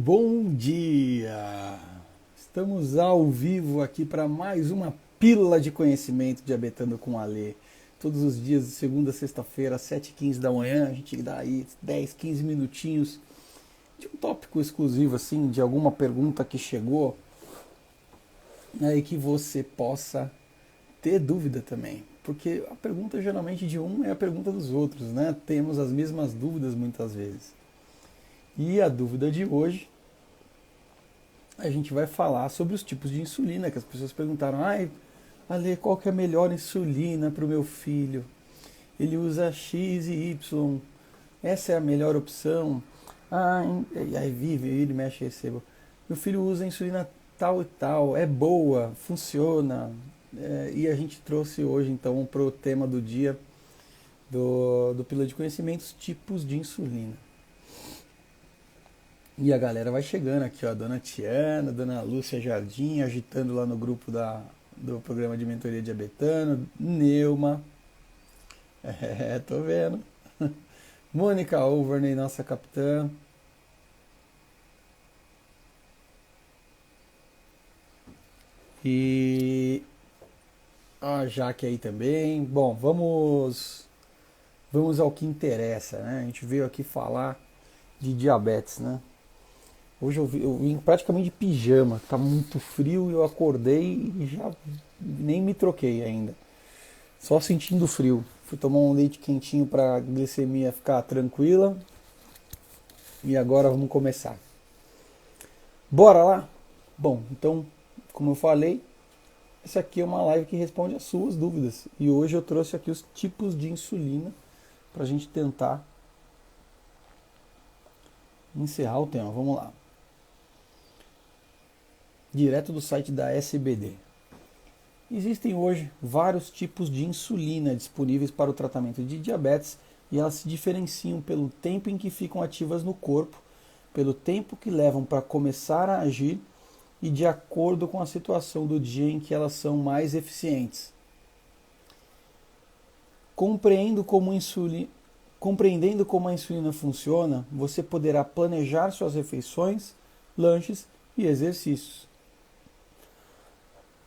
Bom dia! Estamos ao vivo aqui para mais uma pílula de conhecimento Diabetando com Alê. Todos os dias, de segunda a sexta-feira, às 7h15 da manhã, a gente dá aí 10, 15 minutinhos de um tópico exclusivo, assim, de alguma pergunta que chegou, né, e que você possa ter dúvida também. Porque a pergunta geralmente de um é a pergunta dos outros, né? Temos as mesmas dúvidas muitas vezes. E a dúvida de hoje a gente vai falar sobre os tipos de insulina, que as pessoas perguntaram, ai, Ale, qual que é a melhor insulina para o meu filho? Ele usa X e Y, essa é a melhor opção. Ah, e aí vive, ele mexe e recebo. Meu filho usa insulina tal e tal, é boa, funciona. E a gente trouxe hoje então para o tema do dia do Pílula de Conhecimentos, tipos de insulina. E a galera vai chegando aqui, ó, a dona Tiana, a dona Lúcia Jardim, agitando lá no grupo do programa de mentoria diabetano, Neuma, tô vendo, Mônica Overney, nossa capitã, e a Jaque aí também. Bom, vamos ao que interessa, né? A gente veio aqui falar de diabetes, né? Hoje eu vim praticamente de pijama, tá muito frio e eu acordei e já nem me troquei ainda. Só sentindo frio. Fui tomar um leite quentinho para a glicemia ficar tranquila. E agora vamos começar. Bora lá? Bom, então, como eu falei, essa aqui é uma live que responde às suas dúvidas. E hoje eu trouxe aqui os tipos de insulina para a gente tentar encerrar o tema. Vamos lá. Direto do site da SBD. Existem hoje vários tipos de insulina disponíveis para o tratamento de diabetes e elas se diferenciam pelo tempo em que ficam ativas no corpo, pelo tempo que levam para começar a agir e de acordo com a situação do dia em que elas são mais eficientes. Compreendendo como a insulina funciona, você poderá planejar suas refeições, lanches e exercícios.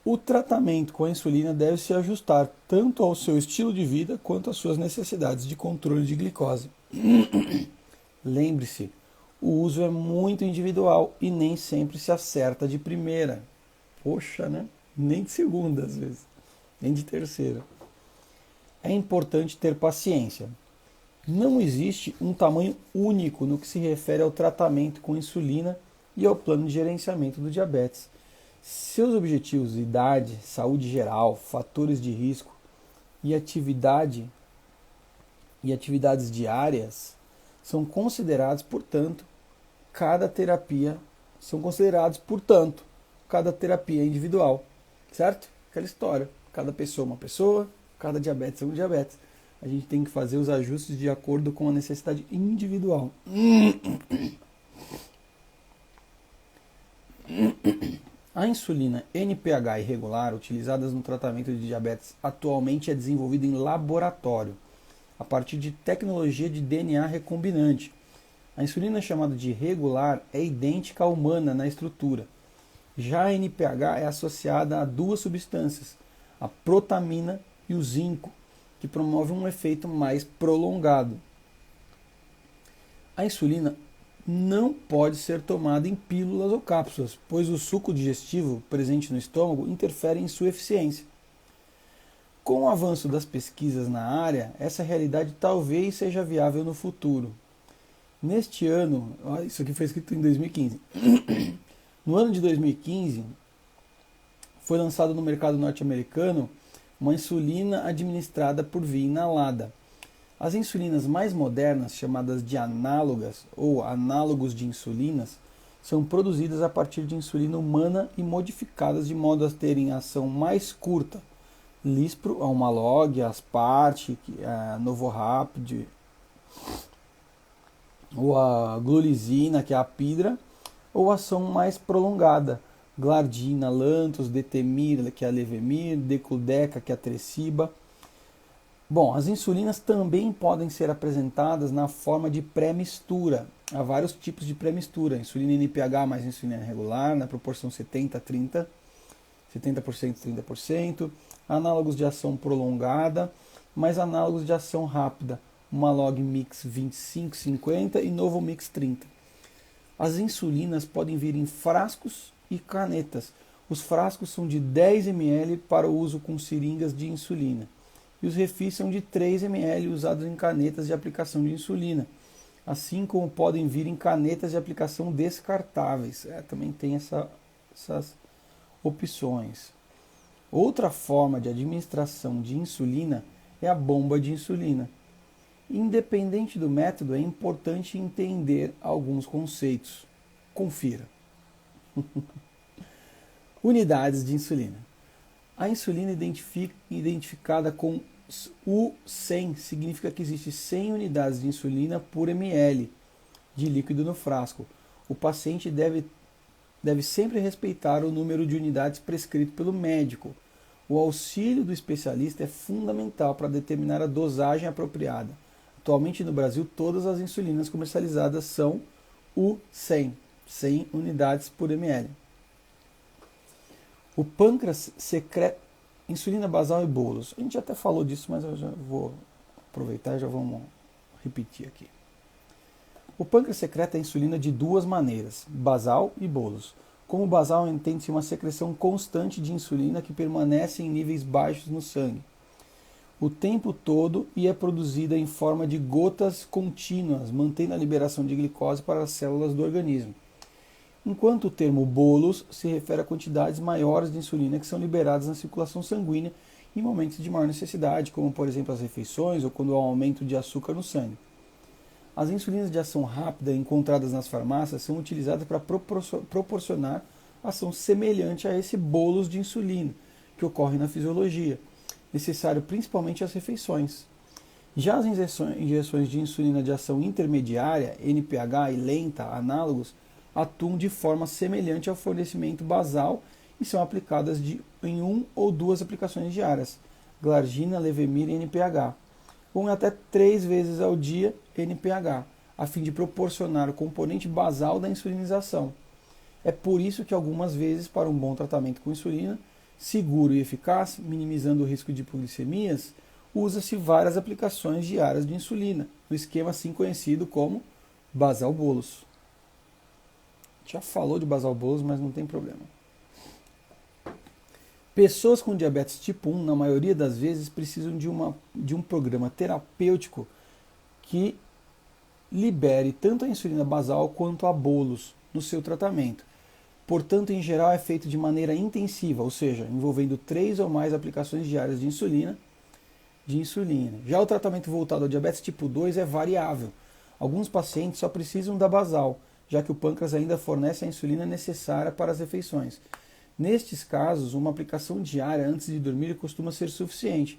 O tratamento com a insulina deve se ajustar tanto ao seu estilo de vida quanto às suas necessidades de controle de glicose. Lembre-se, o uso é muito individual e nem sempre se acerta de primeira. Poxa, né? Nem de segunda às vezes, nem de terceira. É importante ter paciência. Não existe um tamanho único no que se refere ao tratamento com insulina e ao plano de gerenciamento do diabetes. Seus objetivos, idade, saúde geral, fatores de risco e atividades diárias são considerados, portanto, cada terapia é individual, certo? Aquela história, cada pessoa é uma pessoa, cada diabetes é um diabetes. A gente tem que fazer os ajustes de acordo com a necessidade individual. A insulina NPH irregular, utilizada no tratamento de diabetes, atualmente é desenvolvida em laboratório, a partir de tecnologia de DNA recombinante. A insulina chamada de regular é idêntica à humana na estrutura. Já a NPH é associada a duas substâncias, a protamina e o zinco, que promovem um efeito mais prolongado. A insulina não pode ser tomada em pílulas ou cápsulas, pois o suco digestivo presente no estômago interfere em sua eficiência. Com o avanço das pesquisas na área, essa realidade talvez seja viável no futuro. Neste ano, isso aqui foi escrito em 2015. No ano de 2015, foi lançado no mercado norte-americano uma insulina administrada por via inalada. As insulinas mais modernas, chamadas de análogas ou análogos de insulinas, são produzidas a partir de insulina humana e modificadas de modo a terem ação mais curta. Lispro, a Humalog, Aspart, a Novorapid, ou a Glulizina, que é a Apidra, ou ação mais prolongada. Glardina, Lantus, Detemir, que é a Levemir, Decudeca, que é a Tresiba. Bom, as insulinas também podem ser apresentadas na forma de pré-mistura. Há vários tipos de pré-mistura. Insulina NPH mais insulina regular, na proporção 70-30, 70%, 30%. Análogos de ação prolongada, mais análogos de ação rápida. Uma log mix 25-50 e novo mix 30. As insulinas podem vir em frascos e canetas. Os frascos são de 10 ml para o uso com seringas de insulina. E os refis são de 3 ml usados em canetas de aplicação de insulina, assim como podem vir em canetas de aplicação descartáveis. Também tem essas opções. Outra forma de administração de insulina é a bomba de insulina. Independente do método, é importante entender alguns conceitos. Confira. Unidades de insulina. A insulina identificada com U100 significa que existe 100 unidades de insulina por ml de líquido no frasco. O paciente deve sempre respeitar o número de unidades prescrito pelo médico. O auxílio do especialista é fundamental para determinar a dosagem apropriada. Atualmente no Brasil, todas as insulinas comercializadas são U100, 100 unidades por ml. O pâncreas secreta insulina basal e bolos. A gente até falou disso, mas eu já vou aproveitar e já vamos repetir aqui. O pâncreas secreta a insulina de duas maneiras, basal e bolos. Como basal, entende-se uma secreção constante de insulina que permanece em níveis baixos no sangue o tempo todo e é produzida em forma de gotas contínuas, mantendo a liberação de glicose para as células do organismo. Enquanto o termo bolos se refere a quantidades maiores de insulina que são liberadas na circulação sanguínea em momentos de maior necessidade, como por exemplo as refeições ou quando há um aumento de açúcar no sangue. As insulinas de ação rápida encontradas nas farmácias são utilizadas para proporcionar ação semelhante a esse bolos de insulina que ocorre na fisiologia, necessário principalmente às refeições. Já as injeções de insulina de ação intermediária, NPH e lenta, análogos, atuam de forma semelhante ao fornecimento basal e são aplicadas em 1 ou 2 aplicações diárias, glargina, levemir e NPH, ou em até 3 vezes ao dia NPH, a fim de proporcionar o componente basal da insulinização. É por isso que algumas vezes, para um bom tratamento com insulina, seguro e eficaz, minimizando o risco de hipoglicemias, usa-se várias aplicações diárias de insulina, no esquema assim conhecido como basal bolus. Já falou de basal bolus, mas não tem problema. Pessoas com diabetes tipo 1, na maioria das vezes, precisam de um programa terapêutico que libere tanto a insulina basal quanto a bolus no seu tratamento. Portanto, em geral, é feito de maneira intensiva, ou seja, envolvendo 3 ou mais aplicações diárias de insulina. Já o tratamento voltado ao diabetes tipo 2 é variável. Alguns pacientes só precisam da basal, já que o pâncreas ainda fornece a insulina necessária para as refeições. Nestes casos, uma aplicação diária antes de dormir costuma ser suficiente.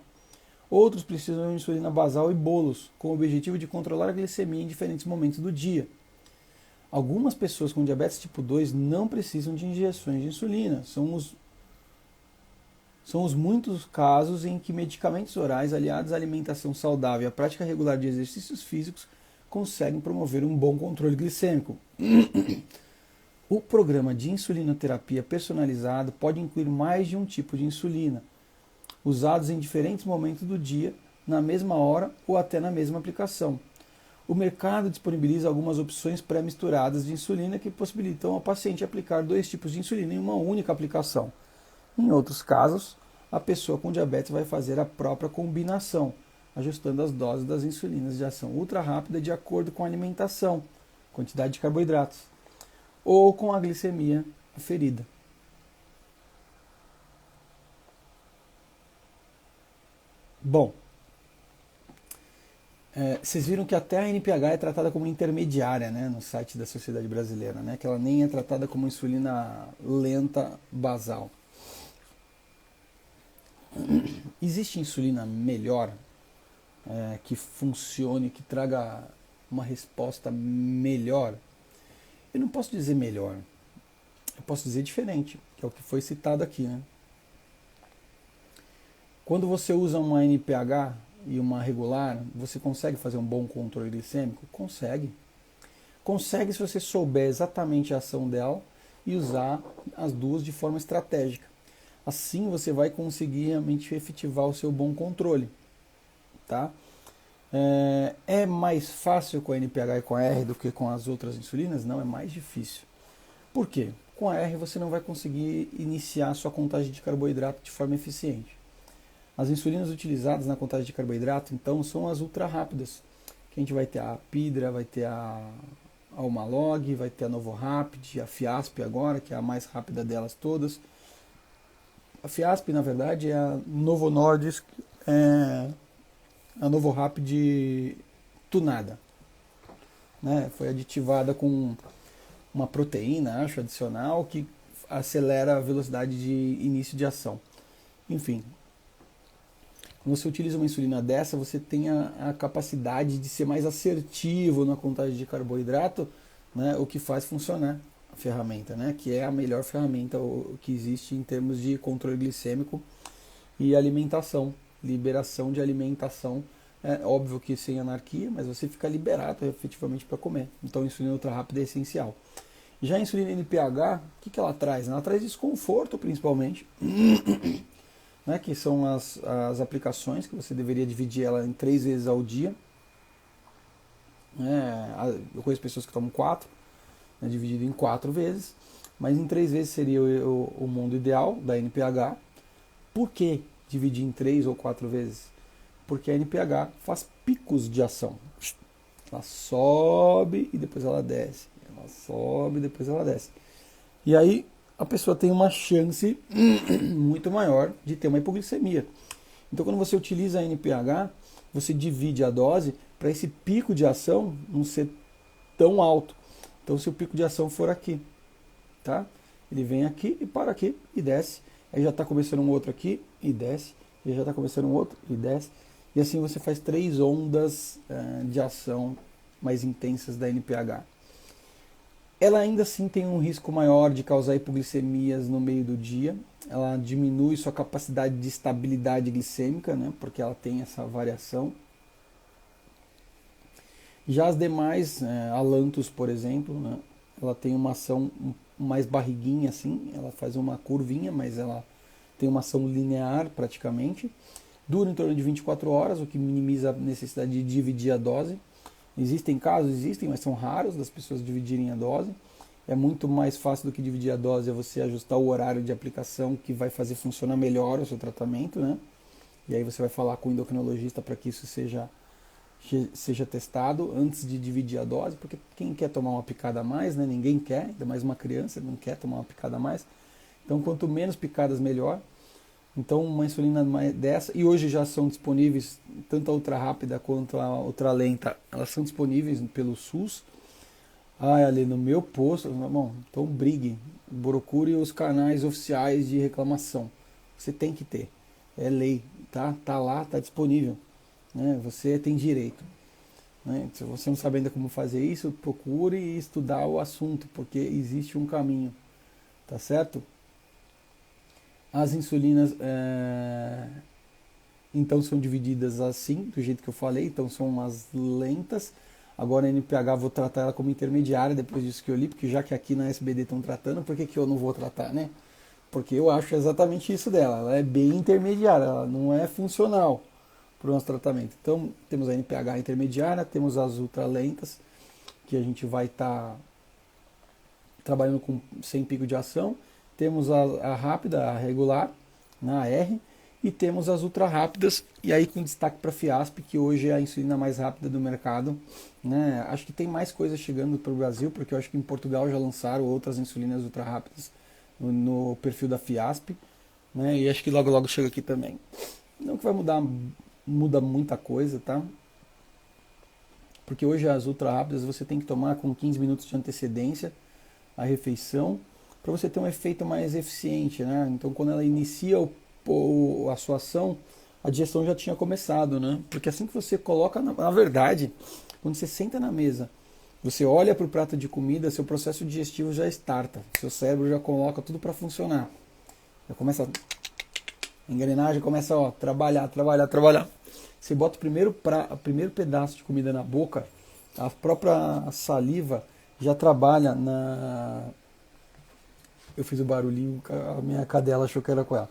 Outros precisam de insulina basal e bolos, com o objetivo de controlar a glicemia em diferentes momentos do dia. Algumas pessoas com diabetes tipo 2 não precisam de injeções de insulina. São os muitos casos em que medicamentos orais aliados à alimentação saudável e à prática regular de exercícios físicos conseguem promover um bom controle glicêmico. O programa de insulinoterapia personalizado pode incluir mais de um tipo de insulina, usados em diferentes momentos do dia, na mesma hora ou até na mesma aplicação. O mercado disponibiliza algumas opções pré-misturadas de insulina que possibilitam ao paciente aplicar 2 tipos de insulina em uma única aplicação. Em outros casos, a pessoa com diabetes vai fazer a própria combinação, ajustando as doses das insulinas de ação ultra rápida de acordo com a alimentação, quantidade de carboidratos, ou com a glicemia aferida. Bom, vocês viram que até a NPH é tratada como intermediária, né, no site da Sociedade Brasileira, né, que ela nem é tratada como insulina lenta basal. Existe insulina melhor, que funcione, que traga uma resposta melhor? Eu não posso dizer melhor, eu posso dizer diferente, que é o que foi citado aqui, né? Quando você usa uma NPH e uma regular, você consegue fazer um bom controle glicêmico? Consegue. Consegue se você souber exatamente a ação dela e usar as duas de forma estratégica. Assim você vai conseguir realmente efetivar o seu bom controle. Tá? É mais fácil com a NPH e com a R do que com as outras insulinas? Não, é mais difícil. Por quê? Com a R você não vai conseguir iniciar a sua contagem de carboidrato de forma eficiente. As insulinas utilizadas na contagem de carboidrato, então, são as ultra rápidas. Que a gente vai ter a Apidra, vai ter a Humalog, vai ter a Novorapid, a Fiasp agora, que é a mais rápida delas todas. A Fiasp, na verdade, é a Novo Nordisk, a Novorapid tunada. Né? Foi aditivada com uma proteína, acho, adicional, que acelera a velocidade de início de ação. Enfim, quando você utiliza uma insulina dessa, você tem a capacidade de ser mais assertivo na contagem de carboidrato, né, o que faz funcionar a ferramenta, né, que é a melhor ferramenta que existe em termos de controle glicêmico e alimentação, liberação de alimentação. É óbvio que sem anarquia, mas você fica liberado efetivamente para comer. Então a insulina ultra rápida é essencial. Já a insulina NPH, o que ela traz? Ela traz desconforto principalmente. Né, que são as aplicações, que você deveria dividir ela em 3 vezes ao dia. Eu conheço pessoas que tomam 4, né, dividido em 4 vezes, mas em 3 vezes seria o mundo ideal da NPH. Por que dividir em 3 ou 4 vezes? Porque a NPH faz picos de ação. Ela sobe e depois ela desce. Ela sobe e depois ela desce. E aí a pessoa tem uma chance muito maior de ter uma hipoglicemia. Então, quando você utiliza a NPH, você divide a dose para esse pico de ação não ser tão alto. Então, se o pico de ação for aqui, tá? Ele vem aqui e para aqui e desce. Aí já está começando um outro aqui e desce. E já está começando um outro e desce. E assim você faz 3 ondas de ação mais intensas da NPH. Ela ainda assim tem um risco maior de causar hipoglicemias no meio do dia. Ela diminui sua capacidade de estabilidade glicêmica, né, porque ela tem essa variação. Já as demais, a Lantus, por exemplo, né, ela tem uma ação mais barriguinha, assim, ela faz uma curvinha, mas ela tem uma ação linear praticamente. Dura em torno de 24 horas, o que minimiza a necessidade de dividir a dose. Existem casos, mas são raros das pessoas dividirem a dose. É muito mais fácil do que dividir a dose, é você ajustar o horário de aplicação que vai fazer funcionar melhor o seu tratamento, né? E aí você vai falar com o endocrinologista para que isso seja testado antes de dividir a dose, porque quem quer tomar uma picada a mais, né? Ninguém quer, ainda mais uma criança, não quer tomar uma picada a mais. Então, quanto menos picadas, melhor. Então, uma insulina dessa, e hoje já são disponíveis, tanto a ultra rápida quanto a ultra lenta, elas são disponíveis pelo SUS. Ali no meu posto, bom, então brigue, procure os canais oficiais de reclamação. Você tem que ter, é lei, tá? Tá lá, tá disponível, né? Você tem direito. Né? Se você não sabe ainda como fazer isso, procure estudar o assunto, porque existe um caminho, tá certo? As insulinas, então, são divididas assim, do jeito que eu falei, então são as lentas. Agora a NPH vou tratar ela como intermediária, depois disso que eu li, porque já que aqui na SBD estão tratando, por que eu não vou tratar, né? Porque eu acho exatamente isso dela, ela é bem intermediária, ela não é funcional para o nosso tratamento. Então, temos a NPH intermediária, temos as ultralentas, que a gente vai estar trabalhando sem pico de ação. Temos a rápida, a regular, na R, e temos as ultra rápidas, e aí com destaque para a Fiasp, que hoje é a insulina mais rápida do mercado. Né? Acho que tem mais coisas chegando para o Brasil, porque eu acho que em Portugal já lançaram outras insulinas ultra rápidas no perfil da Fiasp, né? E acho que logo logo chega aqui também. Não que vai muda muita coisa, tá? Porque hoje as ultra rápidas você tem que tomar com 15 minutos de antecedência a refeição, para você ter um efeito mais eficiente, né? Então, quando ela inicia a sua ação, a digestão já tinha começado, né? Porque assim que você coloca, na verdade, quando você senta na mesa, você olha para o prato de comida, seu processo digestivo já starta, seu cérebro já coloca tudo para funcionar. Já começa A engrenagem começa a trabalhar, trabalhar, trabalhar. Você bota o primeiro pedaço de comida na boca, a própria saliva já trabalha na... Eu fiz o barulhinho, a minha cadela achou que era com ela.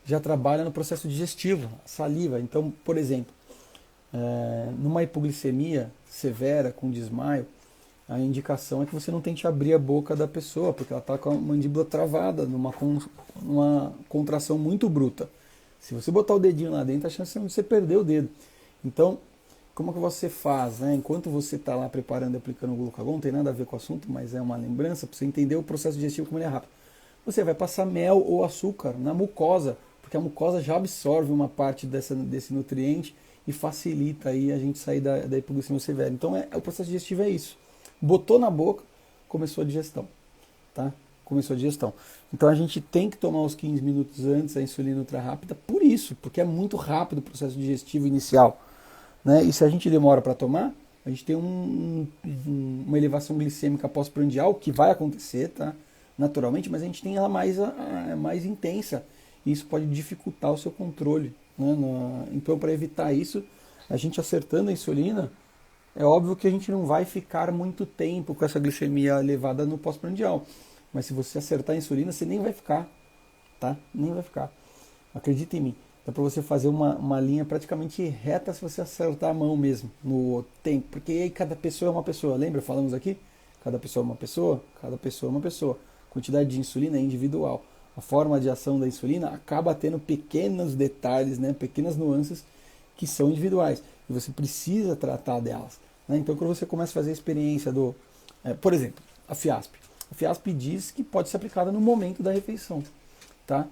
Já trabalha no processo digestivo, a saliva. Então, por exemplo, numa hipoglicemia severa, com desmaio, a indicação é que você não tente abrir a boca da pessoa, porque ela está com a mandíbula travada, numa contração muito bruta. Se você botar o dedinho lá dentro, a chance é de você perder o dedo. Então, como que você faz, né? Enquanto você está lá preparando e aplicando o glucagon, não tem nada a ver com o assunto, mas é uma lembrança para você entender o processo digestivo como ele é rápido. Você vai passar mel ou açúcar na mucosa, porque a mucosa já absorve uma parte desse nutriente e facilita aí a gente sair da hipoglicemia severa. Então, o processo digestivo é isso. Botou na boca, começou a digestão, tá? Começou a digestão. Então a gente tem que tomar os 15 minutos antes a insulina ultra rápida, por isso, porque é muito rápido o processo digestivo inicial, né? E se a gente demora para tomar, a gente tem uma elevação glicêmica pós-prandial, que vai acontecer, tá? Naturalmente, mas a gente tem ela mais intensa, e isso pode dificultar o seu controle, né? Então, para evitar isso, a gente acertando a insulina, é óbvio que a gente não vai ficar muito tempo com essa glicemia elevada no pós-prandial. Mas se você acertar a insulina, você nem vai ficar, tá? Nem vai ficar. Acredita em mim. Dá para você fazer uma linha praticamente reta se você acertar a mão mesmo no tempo. Porque aí cada pessoa é uma pessoa. Lembra? Falamos aqui? Cada pessoa é uma pessoa? Cada pessoa é uma pessoa. A quantidade de insulina é individual. A forma de ação da insulina acaba tendo pequenos detalhes, né? Pequenas nuances que são individuais. E você precisa tratar delas, né? Então, quando você começa a fazer a experiência por exemplo, a FIASP. A FIASP diz que pode ser aplicada no momento da refeição, tá?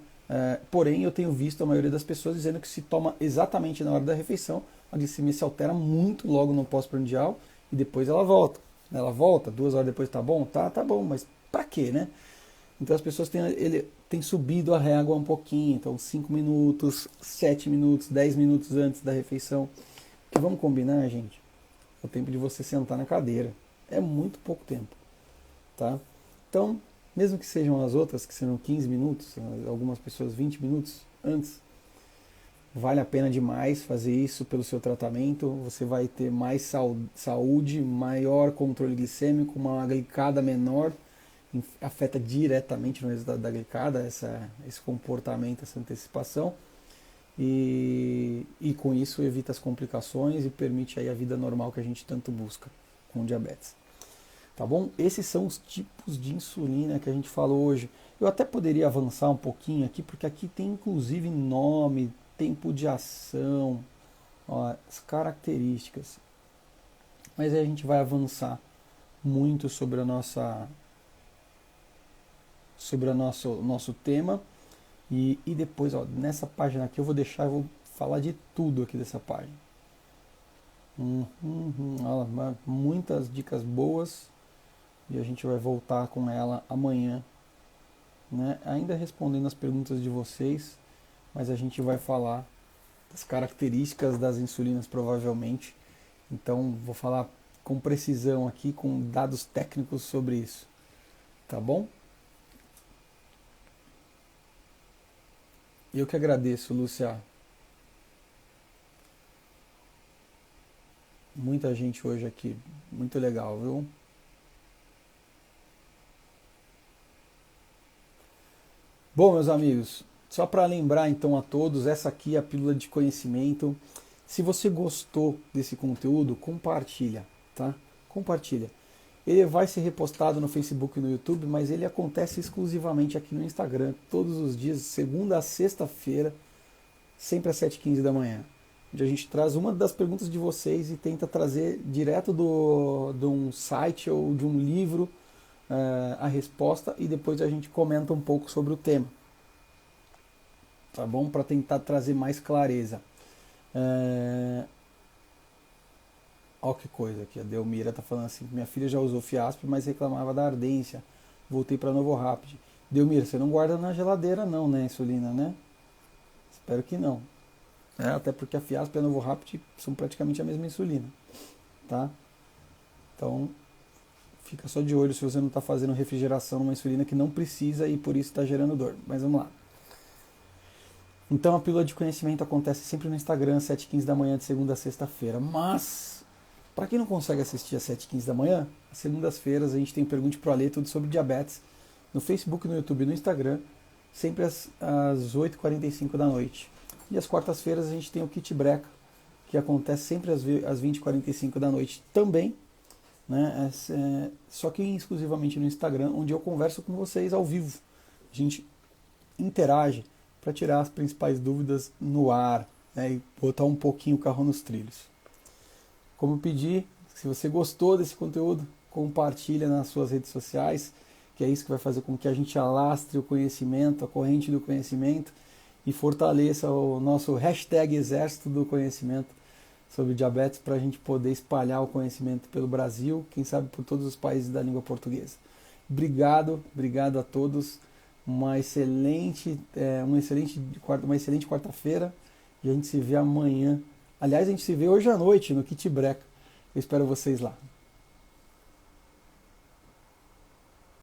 Porém, eu tenho visto a maioria das pessoas dizendo que se toma exatamente na hora da refeição, a glicemia se altera muito logo no pós-prandial e depois ela volta. Ela volta, 2 horas depois tá bom? Tá bom, mas pra quê, né? Então as pessoas têm subido a régua um pouquinho, então 5 minutos, 7 minutos, 10 minutos antes da refeição. Porque vamos combinar, gente? É o tempo de você sentar na cadeira. É muito pouco tempo, tá? Então, mesmo que sejam as outras, que serão 15 minutos, algumas pessoas 20 minutos antes, vale a pena demais fazer isso pelo seu tratamento. Você vai ter mais saúde, maior controle glicêmico, uma glicada menor, afeta diretamente no resultado da glicada, esse comportamento, essa antecipação. E com isso evita as complicações e permite aí a vida normal que a gente tanto busca com diabetes. Tá bom? Esses são os tipos de insulina que a gente falou hoje. Eu até poderia avançar um pouquinho aqui, porque aqui tem inclusive nome, tempo de ação, ó, as características. Mas aí a gente vai avançar muito sobre o nosso tema. E depois, ó, nessa página aqui eu vou falar de tudo aqui dessa página. Muitas dicas boas e a gente vai voltar com ela amanhã, né? Ainda respondendo as perguntas de vocês, mas a gente vai falar das características das insulinas provavelmente. Então vou falar com precisão aqui, com dados técnicos sobre isso, tá bom? Eu que agradeço, Lúcia. Muita gente hoje aqui, muito legal, viu? Bom, meus amigos, só para lembrar então a todos, essa aqui é a pílula de conhecimento. Se você gostou desse conteúdo, compartilha, tá? Compartilha. Ele vai ser repostado no Facebook e no YouTube, mas ele acontece exclusivamente aqui no Instagram, todos os dias, segunda a sexta-feira, sempre às 7h15 da manhã. Onde a gente traz uma das perguntas de vocês e tenta trazer direto de um site ou de um livro a resposta e depois a gente comenta um pouco sobre o tema. Tá bom? Para tentar trazer mais clareza. Olha que coisa aqui, a Delmira tá falando assim, minha filha já usou Fiasp, mas reclamava da ardência. Voltei para Novo Rapid. Delmira, você não guarda na geladeira não, né, insulina, né? Espero que não. Até porque a Fiasp e a Novo Rapid são praticamente a mesma insulina, tá? Então, fica só de olho se você não está fazendo refrigeração numa insulina que não precisa e por isso está gerando dor. Mas vamos lá. Então a pílula de conhecimento acontece sempre no Instagram, 7h15 da manhã, de segunda a sexta-feira. Mas, para quem não consegue assistir às 7h15 da manhã, às segundas-feiras a gente tem Pergunte pro Alê, tudo sobre diabetes, no Facebook, no YouTube e no Instagram, sempre às 8h45 da noite. E às quartas-feiras a gente tem o Kit Breca, que acontece sempre às 20h45 da noite também, né? Só que exclusivamente no Instagram, onde eu converso com vocês ao vivo. A gente interage para tirar as principais dúvidas no ar, né, e botar um pouquinho o carro nos trilhos. Como eu pedi, se você gostou desse conteúdo, compartilha nas suas redes sociais, que é isso que vai fazer com que a gente alastre o conhecimento, a corrente do conhecimento, e fortaleça o nosso hashtag Exército do Conhecimento sobre diabetes, para a gente poder espalhar o conhecimento pelo Brasil, quem sabe por todos os países da língua portuguesa. Obrigado a todos. Uma excelente quarta-feira, e a gente se vê amanhã. Aliás, a gente se vê hoje à noite no Kit Breca. Eu espero vocês lá.